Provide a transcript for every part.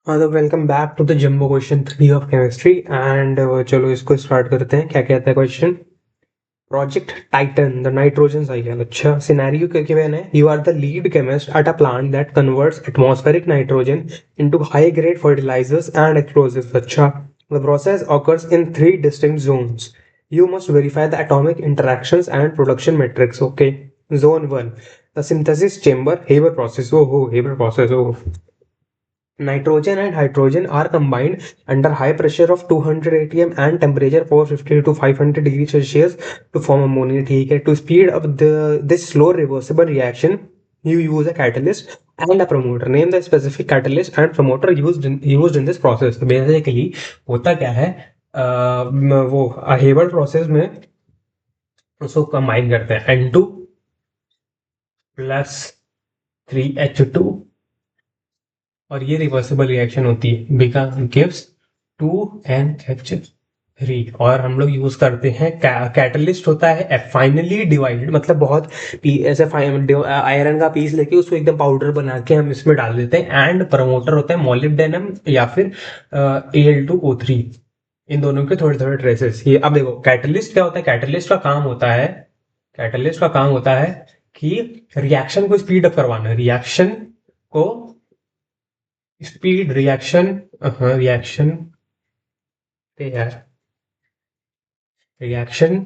हाँ तो welcome back to the jumbo question 3 of chemistry and चलो इसको स्टार्ट करते हैं। क्या कहता है question? Project Titan the nitrogen cycle. अच्छा, सिनेरियो क्या गिवन है? You are the lead chemist at a plant that converts atmospheric nitrogen into high grade fertilizers and explosives. अच्छा, the process occurs in three distinct zones. You must verify the atomic interactions and production metrics. Okay, zone 1, the synthesis chamber, Haber process. Oh, Haber process. Oh, nitrogen and hydrogen are combined under high pressure of 200 atm and temperature 450 to 500 degrees Celsius to form ammonia. ठीक है, to speed up this slow reversible reaction you use a catalyst and a promoter. Name the specific catalyst and promoter used in this process. तो basically होता क्या है? वो Herbert process में उसको combine करते हैं N2 प्लस 3H2 और ये रिवर्सिबल रिएक्शन होती है गिव्स 2NH3 और हम लोग यूज करते हैं कैटलिस्ट होता है फाइनली डिवाइडेड, मतलब बहुत ऐसे आयरन का पीस लेके उसको एकदम पाउडर बना के हम इसमें डाल देते हैं। एंड प्रमोटर होता है मोलिब्डेनम या फिर Al2O3। इन दोनों के थोड़े थोड़े ट्रेसेस। ये अब देखो कैटलिस्ट क्या होता है। कैटलिस्ट का काम होता है कि रिएक्शन को स्पीड अप करवाना, रिएक्शन को स्पीड रिएक्शन रिएक्शन पे यार रिएक्शन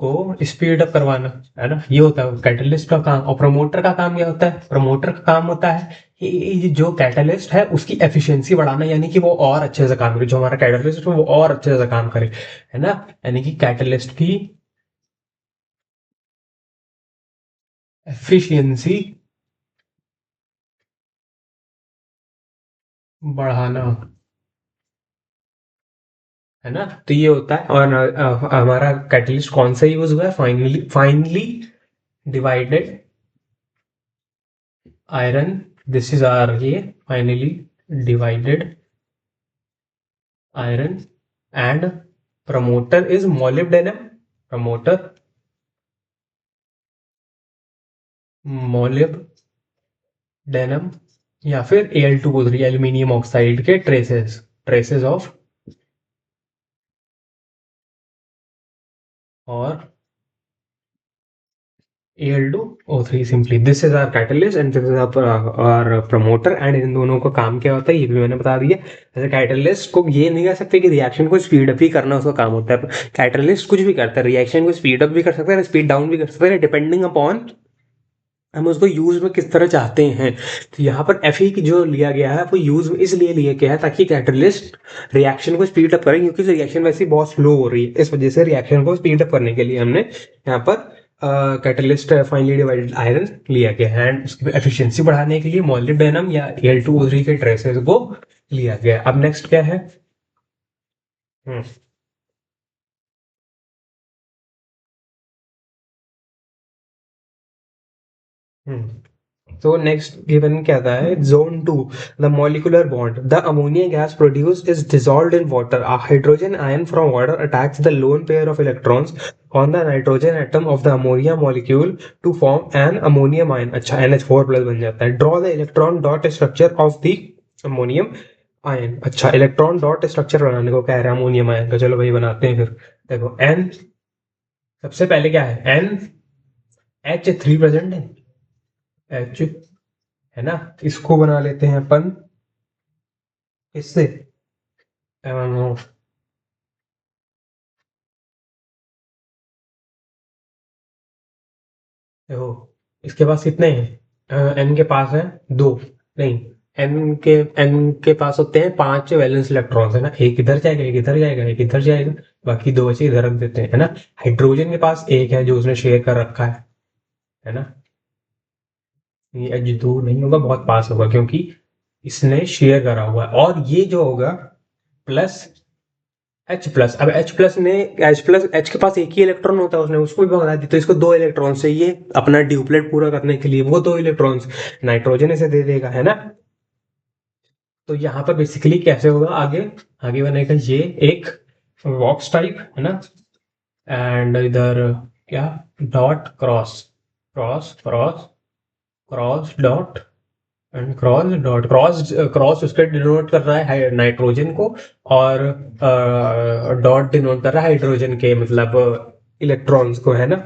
को स्पीड अप करवाना है ना, ये होता है कैटलिस्ट का काम। और प्रमोटर का काम क्या होता है? प्रमोटर का काम होता है कि ये जो कैटलिस्ट है उसकी एफिशिएंसी बढ़ाना, यानी कि वो और अच्छे से काम करे, जो हमारा कैटलिस्ट है वो और अच्छे से काम करे, है ना। यानी कि कैटलिस्ट की एफिशिएंसी बढ़ाना, है ना। तो ये होता है। और हमारा कैटलिस्ट कौन सा यूज हुआ है? Finally divided iron. This is our ये finally divided iron and promoter is molybdenum. promoter molybdenum या फिर Al2O3 एल्यूमिनियम ऑक्साइड के ट्रेसेस ऑफ और Al2O3 simply. This is our catalyst and this is our promoter and इन दोनों का काम क्या होता है ये भी मैंने बता दिया। जैसे कैटलिस्ट को ये नहीं कह सकते कि रिएक्शन को स्पीड अप ही करना उसका काम होता है। कैटलिस्ट कुछ भी करता है, रिएक्शन को स्पीड अप भी कर सकता है, स्पीड डाउन भी कर सकता है, डिपेंडिंग अपॉन हम उसको यूज में किस तरह चाहते हैं। तो यहाँ पर एफ की जो लिया गया है वो यूज में इसलिए लिया गया है ताकि कैटलिस्ट रिएक्शन को स्पीड अप करे, क्योंकि रिएक्शन वैसे ही बहुत स्लो हो रही है। इस वजह से रिएक्शन को स्पीड अप करने के लिए हमने यहाँ पर कैटलिस्ट फाइनली डिवाइडेड आयरन लिया गया है। एंड उसकी एफिशिएंसी बढ़ाने के लिए मोलिब्डेनम या Al2O3 के ट्रेसेस को लिया गया। अब नेक्स्ट क्या है? हम्म तो नेक्स्ट गिवन क्या था है? Zone 2, the molecular bond, the ammonia gas produced is dissolved in water. A hydrogen ion from water attacks the lone pair of electrons on the nitrogen atom of the ammonia molecule to form an ammonium ion. अच्छा, NH4 plus बन जाता है। Draw the electron dot structure of the ammonium ion. अच्छा, electron dot structure बनाने को कह रहा है अमोनियम आयन का। चलो भाई बनाते हैं फिर। देखो एन, सबसे पहले क्या है? NH3 प्रेजेंट है, एच, है ना। इसको बना लेते हैं अपन इससे अम, देखो इसके पास कितने हैं? एन के पास है दो, नहीं, एन के पास होते हैं 5 वैलेंस इलेक्ट्रॉन्स, है ना। एक इधर जाएगा, एक इधर जाएगा, एक इधर जाएगा, बाकी दो बचे इधर रख देते हैं, है ना। हाइड्रोजन के पास एक है जो उसने शेयर कर रखा है ना। ये एच दूर नहीं होगा, बहुत पास होगा क्योंकि इसने शेयर करा हुआ है। और ये जो होगा प्लस H+। अब H के पास एक ही इलेक्ट्रॉन होता है, उसने उसको भी भगा दी, तो इसको दो इलेक्ट्रॉन चाहिए अपना ड्यूप्लेट पूरा करने के लिए। वो दो इलेक्ट्रॉन्स नाइट्रोजन इसे दे देगा, है ना। तो यहाँ पर बेसिकली कैसे होगा आगे? आगे बनेगा ये एक बॉक्स टाइप, है ना। एंड इधर क्या? Dot cross cross cross cross dot and cross dot cross cross उसके डिनोट कर रहा है नाइट्रोजन को, और डॉट डिनोट कर रहा है हाइड्रोजन के मतलब इलेक्ट्रॉन्स को, है ना।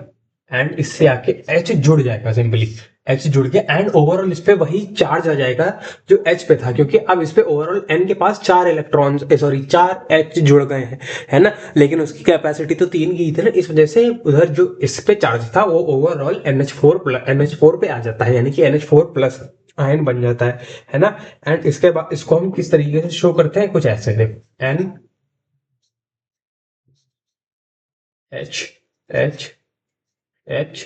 एंड इससे आके एच जुड़ जाएगा सिंपली, एच जुड़ गया एंड ओवरऑल इस पे वही चार्ज आ जाएगा जो एच पे था, क्योंकि अब इस पे ओवरऑल एन के पास 4 इलेक्ट्रॉन्स सॉरी 4 एच जुड़ गए हैं, है ना। लेकिन उसकी कैपेसिटी तो 3 की ही थी ना, इस वजह से उधर जो इस पे चार्ज था वो ओवरऑल NH4 पे आ जाता है, यानी कि NH4+ आयन बन जाता है ना। एंड इसके बाद इसको हम किस तरीके से शो करते हैं, कुछ ऐसे देखो, NH, H, H,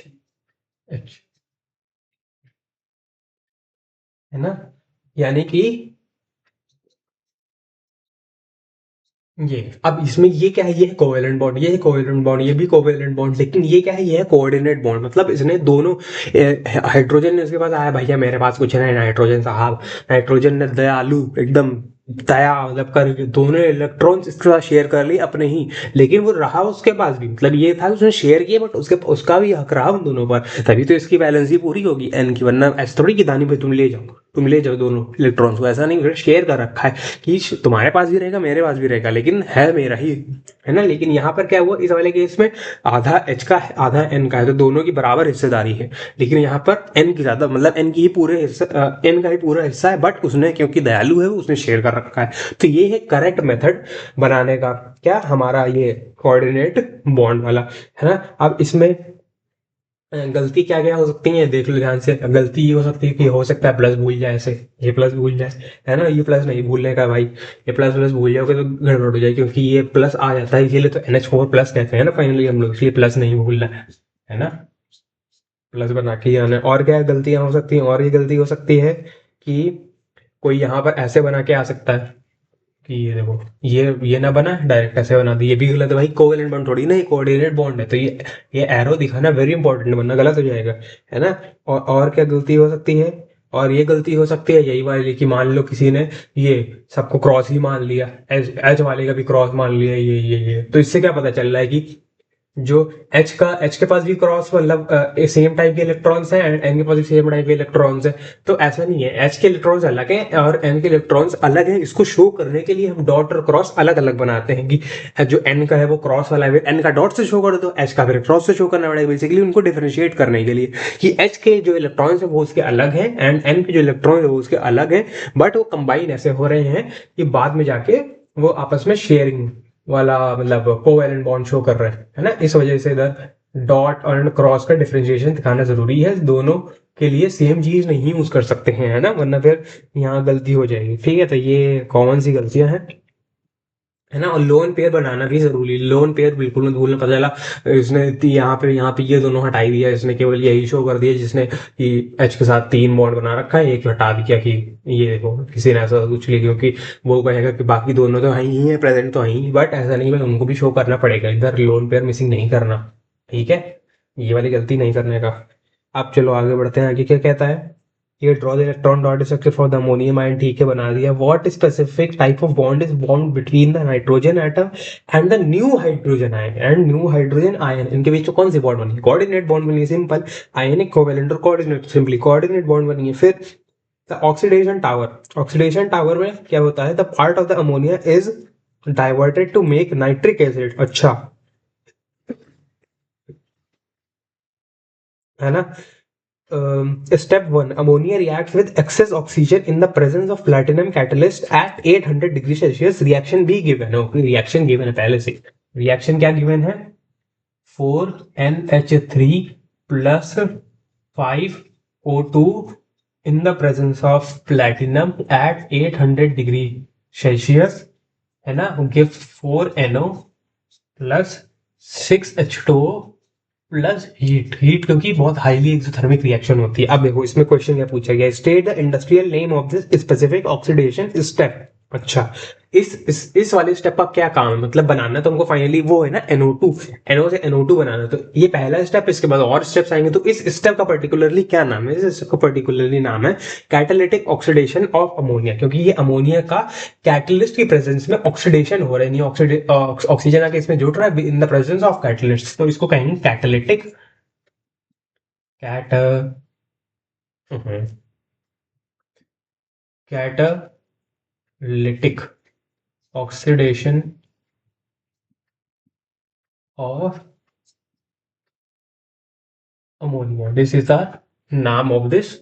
है ना। यानी कि ये अब इसमें ये क्या है, ये है कोवेलेंट बॉन्ड, ये है कोवेलेंट बॉन्ड, ये भी कोवेलेंट बॉन्ड, लेकिन ये क्या है, ये है कोऑर्डिनेट बॉन्ड। मतलब इसने दोनों हाइड्रोजन ने उसके पास आया, भैया मेरे पास कुछ नहीं, नाइट्रोजन साहब, नाइट्रोजन ने दयालु एकदम दया मतलब कर दोनों इलेक्ट्रॉन्स इसके साथ शेयर कर लिए अपने ही, लेकिन वो रहा उसके पास भी, मतलब ये था उसने शेयर किया, बट उसके उसका भी हक रहा उन दोनों पर, तभी तो इसकी बैलेंसी पूरी होगी एन की, वरना ऐसे थोड़ी कि दानी भाई तुम ले जाओ दोनों इलेक्ट्रॉन्स को, ऐसा नहीं, शेयर कर रखा है कि तुम्हारे पास भी रहेगा मेरे पास भी रहेगा, लेकिन है मेरा ही, है ना। लेकिन यहाँ पर क्या हुआ इस वाले केस में, आधा एच का है आधा एन का है, तो दोनों की बराबर हिस्सेदारी है, लेकिन यहाँ पर एन की ज्यादा, मतलब एन की ही पूरे हिस्सा, एन का ही पूरा हिस्सा है, बट उसने क्योंकि दयालु है उसने शेयर कर रखा है। तो ये है करेक्ट मेथड बनाने का, क्या हमारा ये कोऑर्डिनेट बॉन्ड वाला, है ना। अब इसमें गलती क्या क्या हो सकती है देख लो ध्यान से। गलती ये हो सकती है कि हो सकता है प्लस भूल जाए ऐसे, ये प्लस भूल जाए, है ना। ये प्लस नहीं भूलने का भाई, ये प्लस प्लस भूल जाओगे तो गड़बड़ हो जाए, क्योंकि ये प्लस आ जाता है, इसीलिए तो NH4+ कहते हैं ना फाइनली हम लोग, इसलिए प्लस नहीं भूलना है ना। प्लस बना के ही आना है। और क्या गलतियां हो सकती हैं, और ये गलती हो सकती है कि कोई यहाँ पर ऐसे बना के आ सकता है कि ये देखो, ये ना बना डायरेक्ट ऐसे बना दी, ये भी गलत है भाई, कोवेलेंट बॉन्ड थोड़ी ना, ये कोऑर्डिनेट बॉन्ड है, तो ये एरो दिखाना वेरी इंपॉर्टेंट, वरना गलत हो जाएगा, है ना। और क्या गलती हो सकती है, और ये गलती हो सकती है यही वाली कि मान लो किसी ने ये सबको क्रॉस ही मान लिया, एच वाले का भी क्रॉस मान लिया, ये तो इससे क्या पता चल रहा है कि जो एच के पास भी क्रॉस मतलब सेम टाइप के इलेक्ट्रॉन्स हैं, एंड एन के पास भी सेम टाइप के इलेक्ट्रॉन्स हैं। तो ऐसा नहीं है, एच के इलेक्ट्रॉन्स अलग हैं और एन के इलेक्ट्रॉन्स अलग हैं, इसको शो करने के लिए हम डॉट और क्रॉस अलग अलग बनाते हैं कि जो एन का है वो क्रॉस वाला है, एन का डॉट से शो कर दो, एच का फिर क्रॉस से शो करना पड़ेगा, बेसिकली उनको डिफरेंशिएट करने के लिए कि एच के जो इलेक्ट्रॉन्स है वो उसके अलग हैं एंड एन के जो इलेक्ट्रॉन है वो उसके अलग हैं, बट वो कंबाइन ऐसे हो रहे हैं कि बाद में जाके वो आपस में शेयरिंग वाला मतलब कोवैलेंट बॉन्ड शो कर रहे हैं, है ना। इस वजह से इधर डॉट और क्रॉस का डिफरेंशिएशन दिखाना जरूरी है, दोनों के लिए सेम चीज नहीं यूज कर सकते हैं, है ना, वरना फिर यहाँ गलती हो जाएगी, ठीक है। तो ये कॉमन सी गलतियां हैं, है ना। और लोन पेयर बनाना भी जरूरी, लोन पेयर बिल्कुल मत भूलना। पता चला इसने यहाँ पे ये दोनों हटाई दिया, इसने केवल यही शो कर दिया जिसने कि एच के साथ 3 बॉन्ड बना रखा है, एक हटा दिया कि ये देखो किसी ने ऐसा कुछ लिया, क्योंकि वो कहेगा कि बाकी दोनों तो हैं ही है, प्रेजेंट तो हैं ही, बट ऐसा नहीं है, उनको भी शो करना पड़ेगा, इधर लोन पेयर मिसिंग नहीं करना, ठीक है। ये वाली गलती नहीं करने का। अब चलो आगे बढ़ते हैं, आगे क्या कहता है। ये draw the electron dot structure for the ammonium ion, ठीक है बना दिया। What specific type of bond is bond between the nitrogen atom and the new hydrogen ion, इनके बीच में कौन सी बॉन्ड बनी, कोऑर्डिनेट बॉन्ड बनी है, सिंपल। आयनिक कोवेलेंट और कोऑर्डिनेट, सिंपली कोऑर्डिनेट बॉन्ड बनी है। फिर द ऑक्सीडेशन टावर में क्या होता है, the part of the ammonia is diverted to make nitric acid, अच्छा, है ना। Step 1, ammonia reacts with excess oxygen in the presence of platinum catalyst at 800 degree Celsius. Reaction भी गिवन है, reaction given है पहले से। रिएक्शन क्या given है, 4NH3 plus 5O2 in the presence of platinum at 800 degree Celsius, है ना, give 4NO plus 6H2O plus heat क्योंकि बहुत हाईली एक्सोथर्मिक रिएक्शन होती है। अब देखो इसमें क्वेश्चन क्या पूछा गया, state the industrial name of this specific oxidation step. अच्छा, इस वाले स्टेप का क्या काम है, मतलब बनाना तो हमको फाइनली वो है ना NO2, NO से NO2 बनाना, तो ये पहला स्टेप, इसके बाद और स्टेप्स आएंगे। तो इस स्टेप का पर्टिकुलरली क्या नाम है, इस स्टेप का पर्टिकुलरली नाम है कैटालिटिक ऑक्सीडेशन ऑफ अमोनिया, क्योंकि ये अमोनिया का कैटलिस्ट की प्रेजेंस में ऑक्सीडेशन हो रहा है, ऑक्सीजन आके इसमें जुड़ रहा है in the presence of catalyst, तो इसको कहेंगे catalytic cat catalytic oxidation of ammonia, this is the नाम ऑफ दिस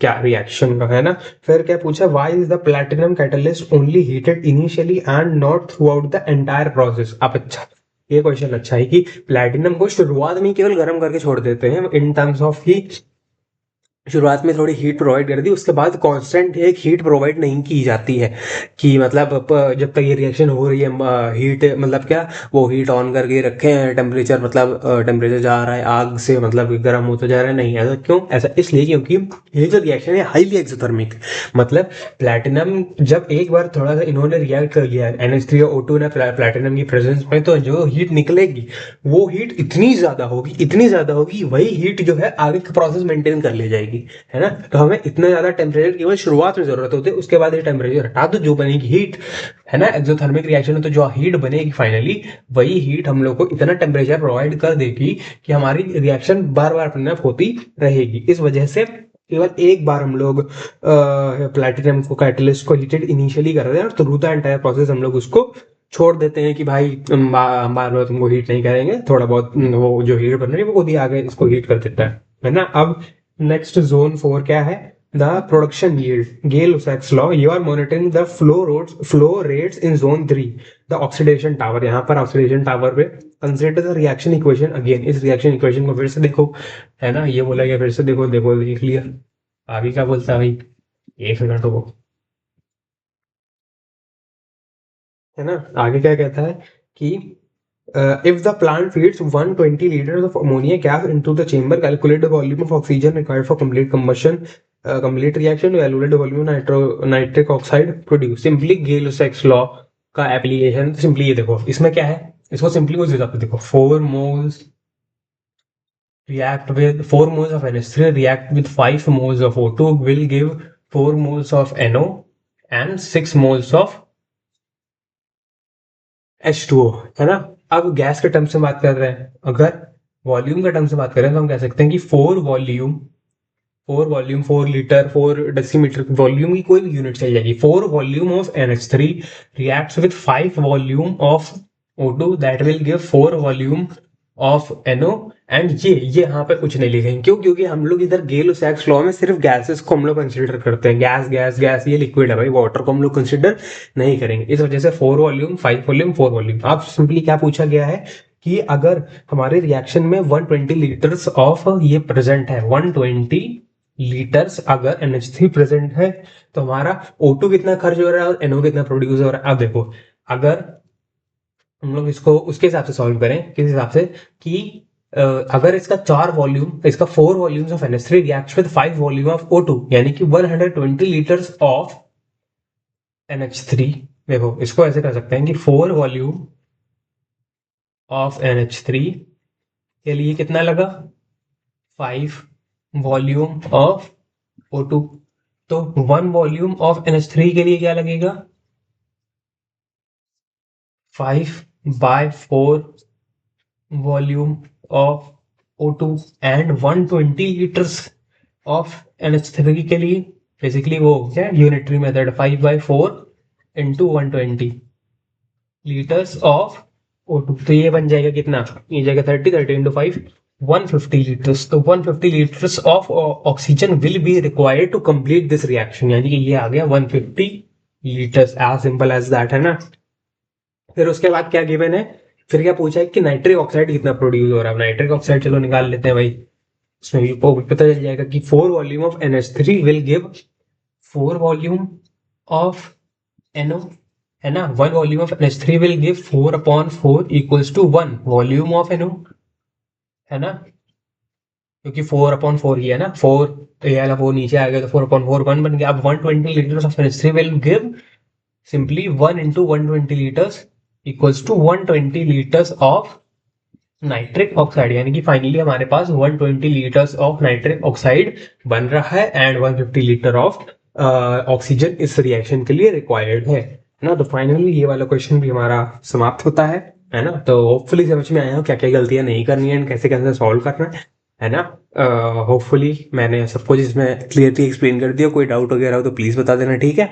क्या रिएक्शन का है ना। फिर क्या पूछा, why is the platinum catalyst only heated initially and not throughout the entire process. अब अच्छा, ये क्वेश्चन अच्छा है कि प्लैटिनम को शुरुआत में केवल गर्म करके छोड़ देते हैं इन टर्म्स ऑफ ही शुरुआत में थोड़ी हीट प्रोवाइड कर दी, उसके बाद कांस्टेंट एक हीट प्रोवाइड नहीं की जाती है कि मतलब जब तक ये रिएक्शन हो रही है हीट मतलब क्या वो हीट ऑन करके रखे हैं, टेम्परेचर मतलब टेम्परेचर जा रहा है आग से मतलब गर्म होता जा रहा है, नहीं ऐसा क्यों, ऐसा इसलिए क्योंकि ये जो रिएक्शन है हाईली एक्सोथर्मिक, मतलब प्लैटिनम जब एक बार थोड़ा सा इन्होंने रिएक्ट कर लिया NH3O2 ने प्लैटिनम की प्रेजेंस में, तो जो हीट निकलेगी वो हीट इतनी ज्यादा होगी वही हीट जो है आगे का प्रोसेस मेंटेन कर ले जाएगी, है ना। तो हमें इतना ज्यादा टेम्परेचर केवल शुरुआत में जरूरत होती है, उसके बाद ये टेम्परेचर हटा दो, जो बनेगी हीट, है ना, एक्सोथर्मिक रिएक्शन है तो जो हीट बनेगी फाइनली वही हीट हम लोग को इतना टेम्परेचर प्रोवाइड कर देगी कि हमारी रिएक्शन बार बार पुनः होती रहेगी। इस वजह से केवल एक बार हम लोग प्लैटिनम को कैटलिस्ट को हीटेड इनिशियली कर रहे हैं और थ्रू द एंटायर प्रोसेस हम लोग उसको छोड़ देते हैं कि भाई बार बार तुमको हीट नहीं करेंगे, थोड़ा बहुत वो जो हीट बन रही है वो खुद ही आगे इसको हीट कर देता है ना। अब नेक्स्ट जोन 4 क्या है, the production yield Gay Lussac's law, you are monitoring the flow rates in zone 3 the oxidation tower. यहाँ पर ऑक्सीडेशन टावर पे consider the reaction equation again, इस रिएक्शन इक्वेशन को फिर से देखो, है ना, ये बोला गया फिर से देखो, देख लिया, आगे क्या बोलता है भाई, एक मिनट रुको, है ना, आगे क्या कहता है कि if the plant feeds 120 liters of ammonia gas into the chamber, calculate the volume of oxygen required for complete combustion, complete reaction to evaluate the volume of nitric oxide produced. Simply Gay-Lussac's law का application simply ये देखो, इसमें क्या है, इसको simply उस हिसाब से देखो, 4 moles react with 4 moles of NH3 react with 5 moles of O2 will give 4 moles of NO and 6 moles of H2O, है ना। अब गैस के टर्म्स में बात कर रहे हैं, अगर वॉल्यूम के टर्म्स में बात करें तो हम कह सकते हैं कि 4 लीटर 4 डेसीमीटर वॉल्यूम की कोई भी यूनिट चल जाएगी। 4 volume of NH3 reacts with 5 volume of O2 that will give 4 volume of NO and ये यहाँ पे कुछ नहीं लिखेंगे, क्यों, क्योंकि हम लोग इधर गेल-लुसाक्स लॉ में सिर्फ गैसेस को हम लोग कंसिडर करते हैं, गैस ये लिक्विड है भाई, वाटर को हम लोग कंसिडर नहीं करेंगे, इस वजह से 4 वॉल्यूम 5 वॉल्यूम 4 वॉल्यूम। अब सिंपली क्या पूछा गया है कि अगर हमारे रिएक्शन में 120 लीटर्स ऑफ ये प्रेजेंट है, 120 लीटर्स अगर NH3 प्रेजेंट है तो हमारा O2 कितना खर्च हो रहा है और NO कितना प्रोड्यूस हो रहा है। अब देखो, अगर हम लोग इसको उसके हिसाब से सॉल्व करें, किस हिसाब से कि अगर इसका 4 वॉल्यूम, इसका 4 volumes of NH3 reacts with 5 volume of O2 यानी कि 120 लीटर्स ऑफ NH3, देखो इसको ऐसे कर सकते हैं कि 4 वॉल्यूम ऑफ NH3 के लिए कितना लगा, 5 वॉल्यूम ऑफ O2, तो 1 वॉल्यूम ऑफ NH3 के लिए क्या लगेगा, 5/4 volume of O2 and 120 litres of NH3 के लिए, बेसिकली वो क्या unitary method, 5/4 into 120 litres of O2, तो ये बन जाएगा कितना, ये जाएगा 30 इंटू 5 150 लीटर्स, तो 150 litres of oxygen will be required to complete this reaction, यानी कि ये आ गया 150 litres, as simple as that, है ना। फिर उसके बाद क्या गिवन है, फिर क्या पूछा है कि नाइट्रिक ऑक्साइड कितना प्रोड्यूस हो रहा है, नाइट्रिक ऑक्साइड चलो निकाल लेते हैं भाई, इसमें भी पता चल जाएगा कि 4 volume of NH3 will give 4 volume of NO, है ना, 1 volume of NH3 will give 4/4 equals to 1 volume of NO, है ना, क्योंकि 4/4 ही है ना, 4 ये वाला 4 नीचे आ गया तो 4/4 1 बन गया। अब 120 litres of NH3 will give simply 1 into 120 litres equals to 120 litres of nitric oxide, यानी कि फाइनली हमारे पास 120 लीटर्स ऑफ नाइट्रिक ऑक्साइड बन रहा है एंड 150 लीटर ऑफ ऑक्सीजन इस रिएक्शन के लिए रिक्वायर्ड है ना। तो फाइनली ये वाला क्वेश्चन भी हमारा समाप्त होता है ना। तो होपफुली समझ में आया हो क्या क्या गलतियां नहीं करनी है एंड कैसे कैसे सॉल्व करना है। है ना। होपफुली मैंने सब कुछ इसमें क्लियरली एक्सप्लेन कर दिया, कोई डाउट वगैरह हो तो प्लीज़ बता देना, ठीक है।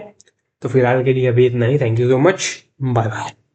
तो फिलहाल के लिए अभी इतना ही, thank you so much, bye bye.